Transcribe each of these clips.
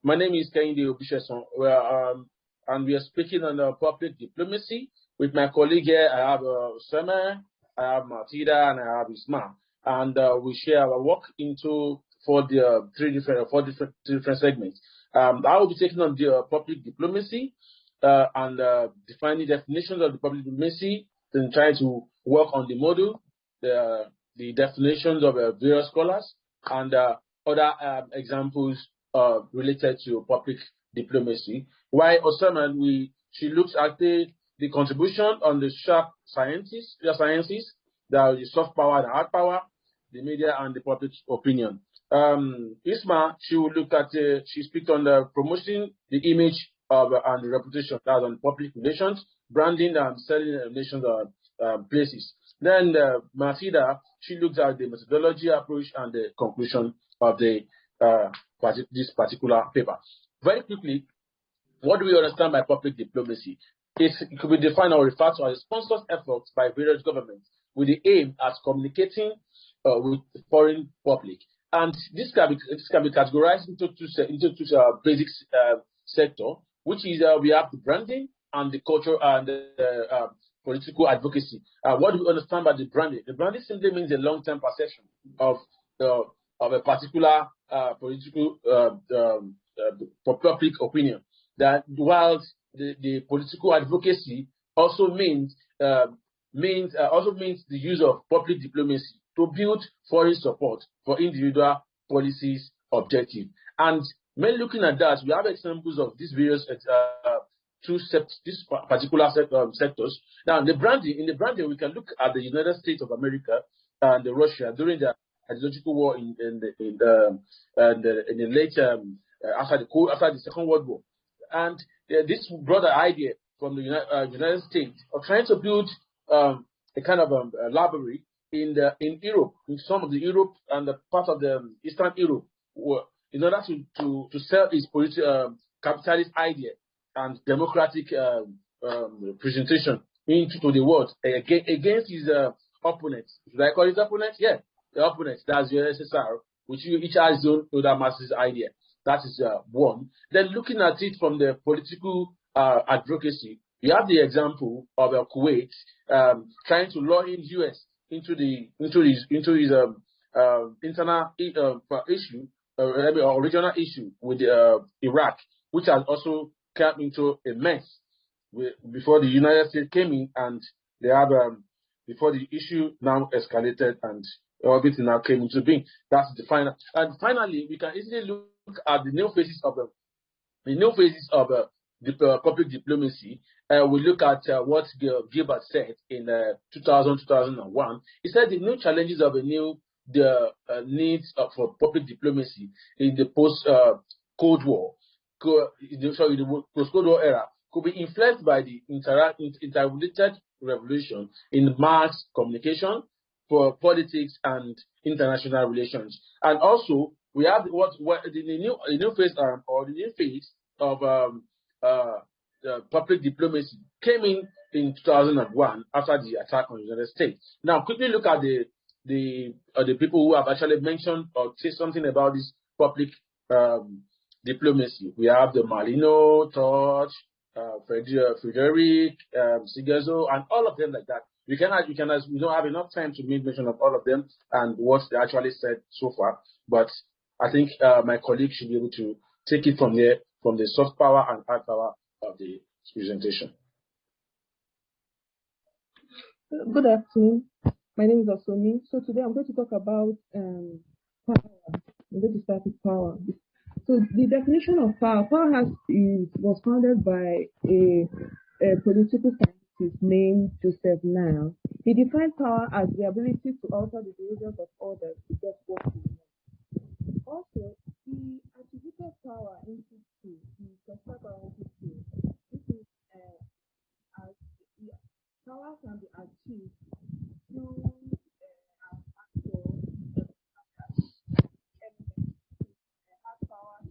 My name is Kehinde Obisheson, and we are speaking on public diplomacy. With my colleague here, I have Sema, I have Martida, and I have Isma. And we share our work into four different segments. I will be taking on the public diplomacy and defining definitions of the public diplomacy, then trying to work on the model, the definitions of various scholars, and other examples related to public diplomacy. While Osama, she looks at the contribution on the sharp sciences, the soft power, the hard power, the media, and the public opinion. Isma, she will look at, she speaks on the promoting the image of and the reputation, that's on public relations, branding, and selling nations places. Then Mafida, she looks at the methodology approach and the conclusion of the this particular paper. Very quickly, what do we understand by public diplomacy? It could be defined or referred to as sponsored efforts by various governments with the aim at communicating with the foreign public. And this can be categorized into two basic sector, which is we have the branding and the culture and the political advocacy. What do we understand by the branding? The branding simply means a long-term perception of a particular political public opinion. That while the political advocacy also means the use of public diplomacy to build foreign support for individual policies objective. And when looking at that, we have examples of these various particular sectors. Now, in the branding, we can look at the United States of America and Russia during the ideological war in the late after the Second World War, and this brought an idea from the United States of trying to build a kind of library in Europe, in some of the Europe and the part of the Eastern Europe, in order to sell its capitalist idea and democratic presentation into the world against his opponents. Should I call it opponents? Yeah, the opponents. That's the USSR, which each has his own other masses idea. That is one. Then looking at it from the political advocacy, you have the example of Kuwait trying to lure in US into his internal issue or regional issue with Iraq, which has also come into a mess before the United States came in, and they have before the issue now escalated and everything now came into being. That's the final. And finally, we can easily look at the new phases of the public diplomacy. We look at what Gilbert said in 2001. He said the new challenges of the needs for public diplomacy in the post-Cold War, the post-Cold War era, could be influenced by the interrelated revolution in mass communication, for politics and international relations. And also, we have the new phase or the new phase of public diplomacy came in 2001 after the attack on the United States. Now, quickly look at the people who have actually mentioned or say something about this public diplomacy. We have the Marino, Torch, Frederick, Sigezo, and all of them like that. We don't have enough time to make mention of all of them and what they actually said so far. But I think my colleague should be able to take it from there, from the soft power and hard power of the presentation. Good afternoon. My name is Osomi. So today I'm going to talk about power. I'm going to start with power. So the definition of power was founded by a political scientist named Joseph Nye. He defined power as the ability to alter the behaviors of others to get what he wants. Also, he attributed power into two. He classified power into two. This is as power can be achieved through an actual evidence. Hard power, and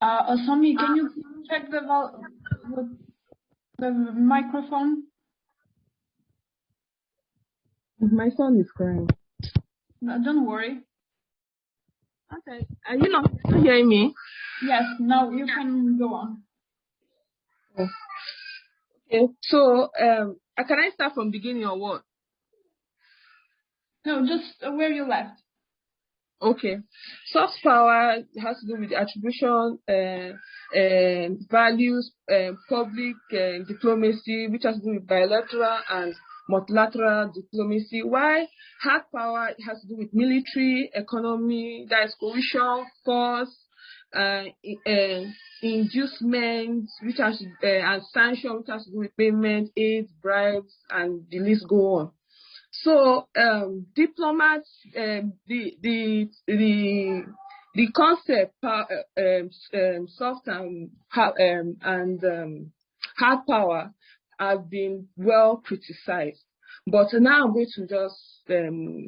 Osami, can you check the microphone? My son is crying. No, don't worry. Okay. Are you not hearing me? Yes, now you can go on. Okay. So, can I start from beginning or what? No, just where you left. Okay. Soft power has to do with the attribution, values, public diplomacy, which has to do with bilateral and multilateral diplomacy. While hard power has to do with military, economy, that is coercion, force, inducement, which has and sanction, which has to do with payment, aid, bribes, and the list go on. So diplomats, the concept soft and hard power have been well criticized. But now I'm going to just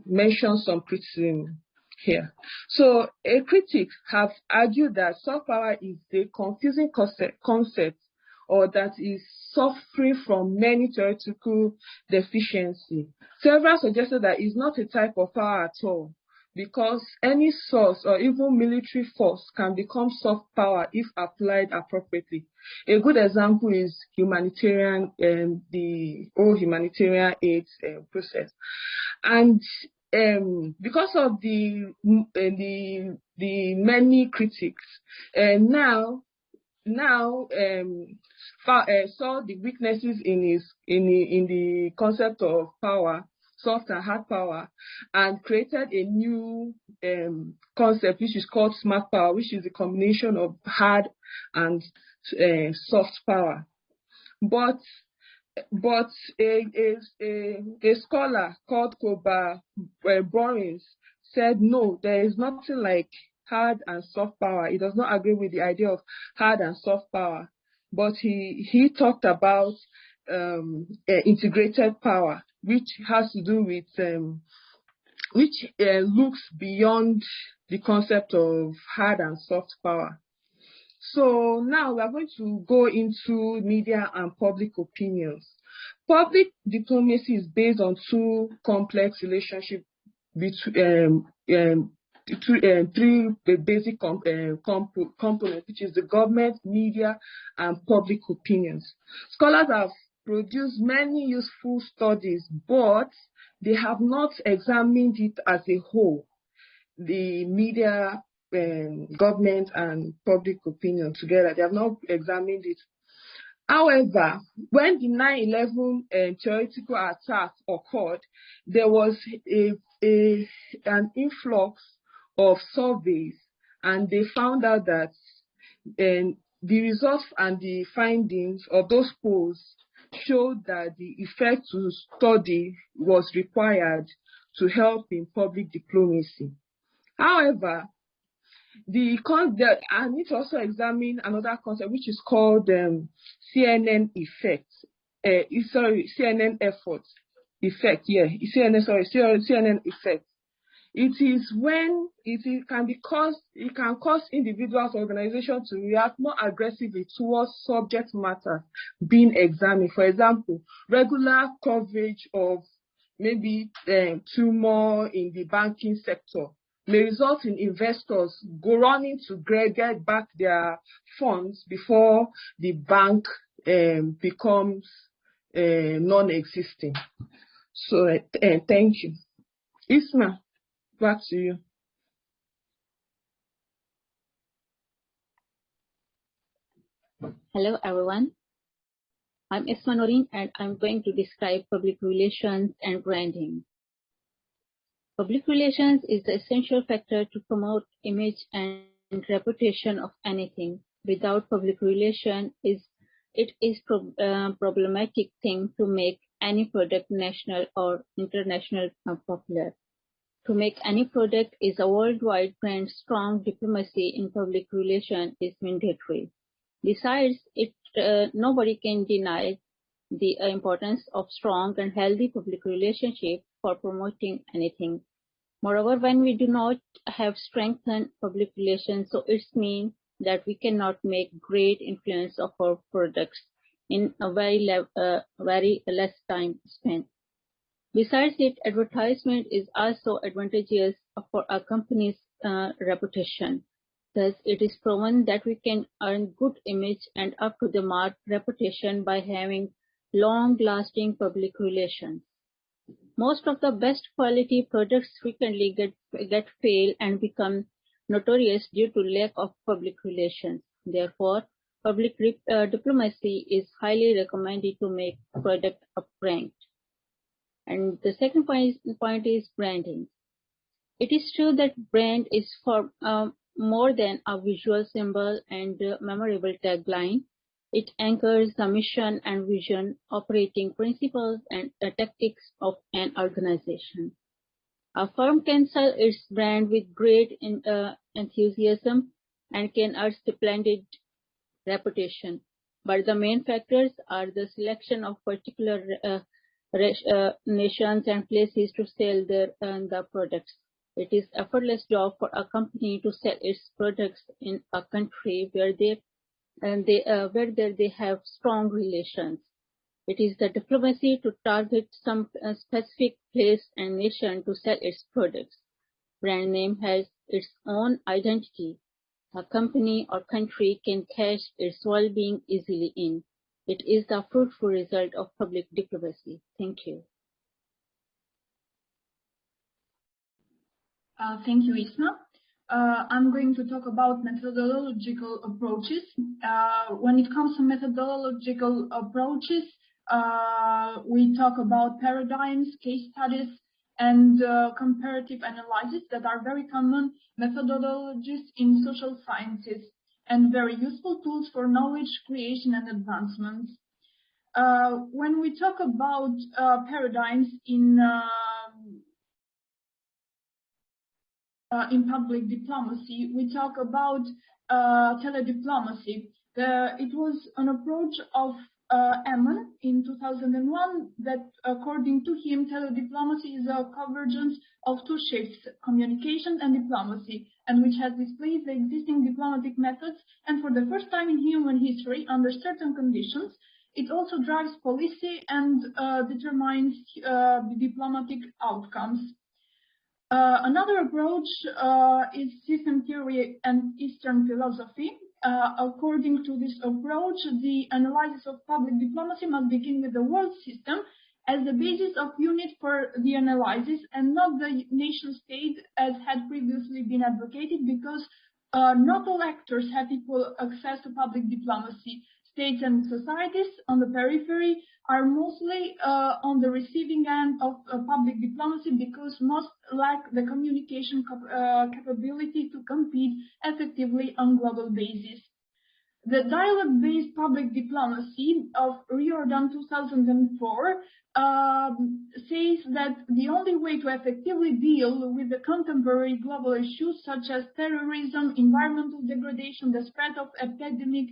mention some criticism here. So a critic have argued that soft power is a confusing concept or that is suffering from many theoretical deficiency. Several suggested that it's not a type of power at all, because any source or even military force can become soft power if applied appropriately. A good example is humanitarian, the whole humanitarian aid process. And because of the many critics, now saw the weaknesses in the concept of power, soft and hard power, and created a new concept which is called smart power, which is a combination of hard and soft power. But a scholar called Koba Borins said no, there is nothing like hard and soft power. He does not agree with the idea of hard and soft power, but he talked about integrated power, which has to do with which looks beyond the concept of hard and soft power. So now we are going to go into media and public opinions. Public diplomacy is based on two complex relationships between three basic components, which is the government, media, and public opinions. Scholars have produced many useful studies, but they have not examined it as a whole, the media, government, and public opinion together. They have not examined it. However, when the 9/11 theoretical attack occurred, there was an influx of surveys, and they found out that the results and the findings of those polls showed that the effect to study was required to help in public diplomacy. However, I need to also examine another concept which is called CNN effect. CNN effect. Yeah, CNN effect. It is when it can cause individuals or organizations to react more aggressively towards subject matter being examined. For example, regular coverage of maybe tumor in the banking sector may result in investors running to get back their funds before the bank becomes non-existing. So thank you. Isma, back to you. Hello everyone. I'm Isma Noreen and I'm going to describe public relations and branding. Public relations is the essential factor to promote image and reputation of anything. Without public relation, it is problematic thing to make any product national or international popular. To make any product is a worldwide brand. Strong diplomacy in public relation is mandatory. Besides, nobody can deny the importance of strong and healthy public relationship for promoting anything. Moreover, when we do not have strengthened public relations, so it means that we cannot make great influence of our products in a very less time spent. Besides it, advertisement is also advantageous for a company's reputation. Thus, it is proven that we can earn good image and up-to-the-mark reputation by having long-lasting public relations. Most of the best quality products frequently get fail and become notorious due to lack of public relations. Therefore, public diplomacy is highly recommended to make product a brand. And the second point is branding. It is true that brand is for more than a visual symbol and memorable tagline. It anchors the mission and vision, operating principles and tactics of an organization. A firm can sell its brand with great enthusiasm and can earn splendid reputation, but the main factors are the selection of particular nations and places to sell the products. It is an effortless job for a company to sell its products in a country where they have strong relations. It is the diplomacy to target some specific place and nation to sell its products. Brand name has its own identity. A company or country can cash its well-being easily in. It is the fruitful result of public diplomacy. Thank you. Thank you, Isma. I'm going to talk about methodological approaches. When it comes to methodological approaches, we talk about paradigms, case studies, and comparative analysis that are very common methodologies in social sciences and very useful tools for knowledge creation and advancement. When we talk about paradigms in public diplomacy, we talk about telediplomacy. It was an approach of Eman in 2001 that, according to him, telediplomacy is a convergence of two shifts, communication and diplomacy, and which has displaced the existing diplomatic methods, and for the first time in human history, under certain conditions, it also drives policy and determines the diplomatic outcomes. Another approach is system theory and Eastern philosophy. According to this approach, the analysis of public diplomacy must begin with the world system as the basis of unit for the analysis and not the nation state as had previously been advocated, because not all actors have equal access to public diplomacy. States and societies on the periphery are mostly on the receiving end of public diplomacy because most lack the communication capability to compete effectively on global basis. The dialogue-based public diplomacy of Riordan 2004 says that the only way to effectively deal with the contemporary global issues such as terrorism, environmental degradation, the spread of epidemic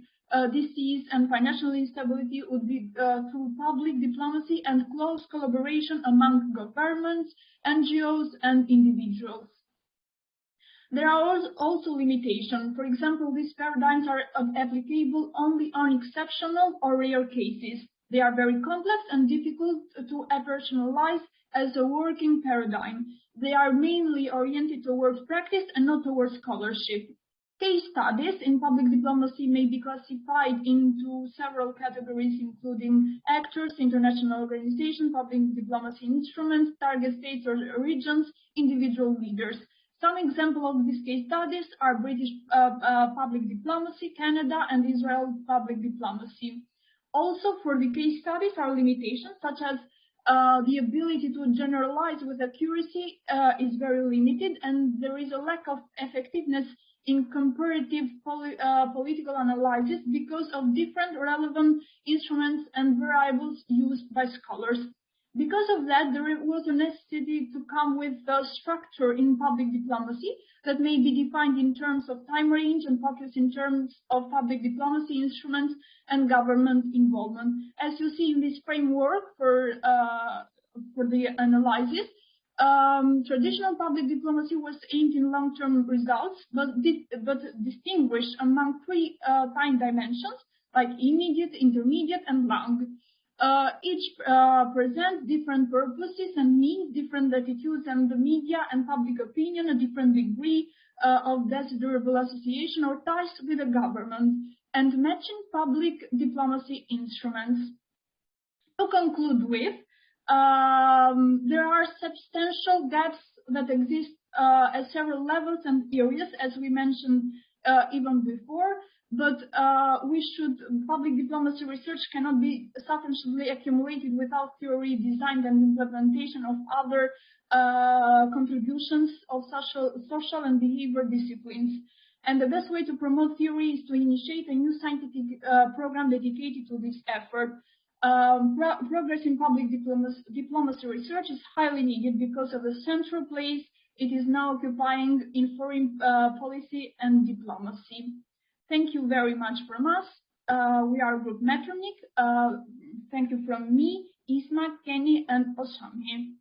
disease and financial instability would be through public diplomacy and close collaboration among governments, NGOs, and individuals. There are also limitations. For example, these paradigms are applicable only on exceptional or rare cases. They are very complex and difficult to operationalize as a working paradigm. They are mainly oriented towards practice and not towards scholarship. Case studies in public diplomacy may be classified into several categories, including actors, international organizations, public diplomacy instruments, target states or regions, individual leaders. Some examples of these case studies are British public diplomacy, Canada, and Israel public diplomacy. Also, for the case studies are limitations, such as the ability to generalize with accuracy is very limited, and there is a lack of effectiveness in comparative political analysis because of different relevant instruments and variables used by scholars. Because of that, there was a necessity to come with a structure in public diplomacy that may be defined in terms of time range and focus in terms of public diplomacy instruments and government involvement. As you see in this framework for the analysis, Traditional public diplomacy was aimed in long-term results, but distinguished among three time dimensions, like immediate, intermediate, and long. Each presents different purposes and means, different attitudes and the media and public opinion, a different degree of desirable association or ties with the government, and matching public diplomacy instruments. To conclude with, there are substantial gaps that exist at several levels and areas, as we mentioned even before, but public diplomacy research cannot be sufficiently accumulated without theory, design, and implementation of other contributions of social and behavior disciplines. And the best way to promote theory is to initiate a new scientific program dedicated to this effort. Progress in public diplomacy research is highly needed because of the central place it is now occupying in foreign policy and diplomacy. Thank you very much from us. We are Group Metronik. Thank you from me, Isma, Kenny, and Osami.